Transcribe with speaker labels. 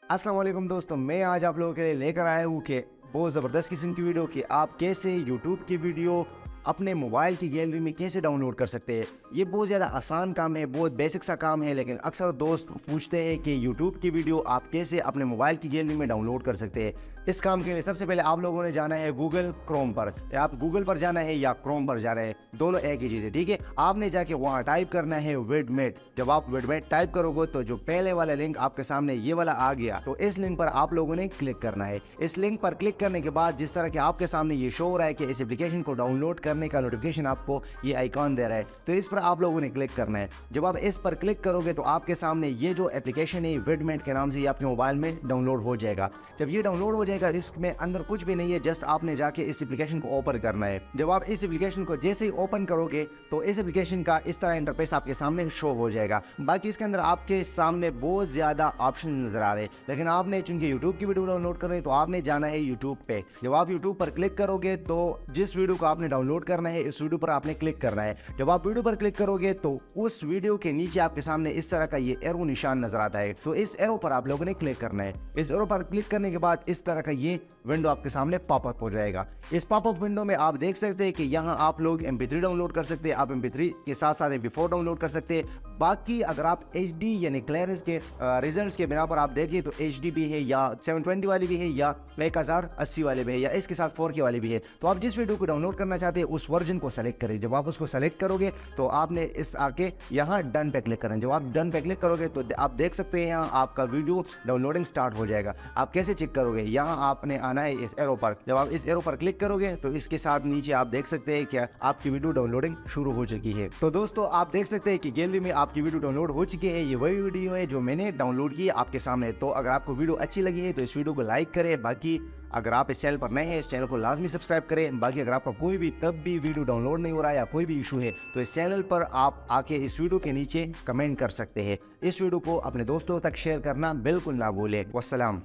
Speaker 1: अस्सलाम वालेकुम दोस्तों, मैं आज आप लोगों के लिए लेकर आया हूँ कि बहुत ज़बरदस्त किस्म की वीडियो कि आप कैसे यूट्यूब की वीडियो अपने मोबाइल की गैलरी में कैसे डाउनलोड कर सकते हैं। ये बहुत ज़्यादा आसान काम है, बहुत बेसिक सा काम है, लेकिन अक्सर दोस्त पूछते हैं कि यूट्यूब की वीडियो आप कैसे अपने मोबाइल की गैलरी में डाउनलोड कर सकते हैं। इस काम के लिए सबसे पहले आप लोगों ने जाना है गूगल क्रोम पर, या आप गूगल पर जाना है या क्रोम पर जाना है, दोनों एक ही चीज़ है, ठीक है। आपने जाके वहाँ टाइप करना है विडमेट। जब आप विडमेट टाइप करोगे तो जो पहले वाला लिंक आपके सामने ये वाला आ गया, तो इस लिंक पर आप लोगों ने क्लिक करना है। इस लिंक पर क्लिक करने के बाद जिस तरह के आपके सामने ये शो हो रहा है कि इस एप्लीकेशन को डाउनलोड करने का नोटिफिकेशन आपको ये आइकॉन दे रहा है, तो इस पर आप लोगों ने क्लिक करना है। जब आप इस पर क्लिक करोगे तो आपके सामने ये जो एप्लीकेशन है विडमेट के नाम से ये आपके मोबाइल में डाउनलोड हो जाएगा। जब ये डाउनलोड हो जाएगा, इसमें अंदर कुछ भी नहीं है, जस्ट आपने जाके इस एप्लीकेशन को ओपन करना है। जब आप इस एप्लीकेशन को जैसे ही ओपन करोगे तो इस एप्लीकेशन का इस तरह इंटरफेस आपके सामने शो हो जाएगा। बाकी इसके अंदर आपके सामने बहुत ज़्यादा ऑप्शन नजर आ रहे हैं, लेकिन आपने चूंकि यूट्यूब की वीडियो डाउनलोड कर रहे हैं तो आपने जाना है यूट्यूब पे। जब आप यूट्यूब पर क्लिक करोगे तो जिस वीडियो को आपने डाउनलोड करना है इस वीडियो पर आपने क्लिक करना है। जब आप वीडियो पर क्लिक करोगे तो उस वीडियो के नीचे आपके सामने इस तरह का ये एरो निशान नजर आता है, तो इस एरो पर आप लोगों ने क्लिक करना है। इस एरो पर क्लिक करने के बाद इस तरह का ये विंडो आपके सामने पॉपअप हो जाएगा। इस पॉपअप विंडो में आप देख सकते हैं कि यहाँ आप लोग MP3 डाउनलोड कर सकते हैं, आप MP3 के साथ साथ MP4 डाउनलोड कर सकते हैं। बाकी अगर आप HD यानी क्लियरेंस के रिजल्ट्स के बिना पर आप देखिए तो HD भी है, या 720 वाली भी है, या 1080 वाले भी है, या इसके साथ 4K वाली भी है। तो आप जिस वीडियो को डाउनलोड करना चाहते हैं उस वर्जन को सेलेक्ट करें। जब आप उसको सेलेक्ट करोगे तो आपने इस आके यहाँ डन पे क्लिक करें। जब आप डन पे क्लिक करोगे तो आप देख सकते हैं यहाँ आपका वीडियो डाउनलोडिंग स्टार्ट हो जाएगा। आप कैसे चेक करोगे, यहाँ आपने आना है इस एरो पर। जब आप इस एरो पर क्लिक करोगे तो इसके साथ नीचे आप देख सकते हैं कि आपकी वीडियो डाउनलोडिंग शुरू हो चुकी है। तो दोस्तों आप देख सकते हैं कि गैलरी में आपकी वीडियो डाउनलोड हो चुकी है। ये वही वीडियो है जो मैंने डाउनलोड की आपके सामने। तो अगर आपको वीडियो अच्छी लगी है तो इस वीडियो को लाइक करें। बाकी अगर आप इस चैनल पर नए हैं इस चैनल को लाजमी सब्सक्राइब करें। बाकी अगर आपका कोई भी तब भी वीडियो डाउनलोड नहीं हो रहा है या कोई भी इशू है तो इस चैनल पर आप आके इस वीडियो के नीचे कमेंट कर सकते हैं। इस वीडियो को अपने दोस्तों तक शेयर करना बिल्कुल ना भूलें। वस्सलाम।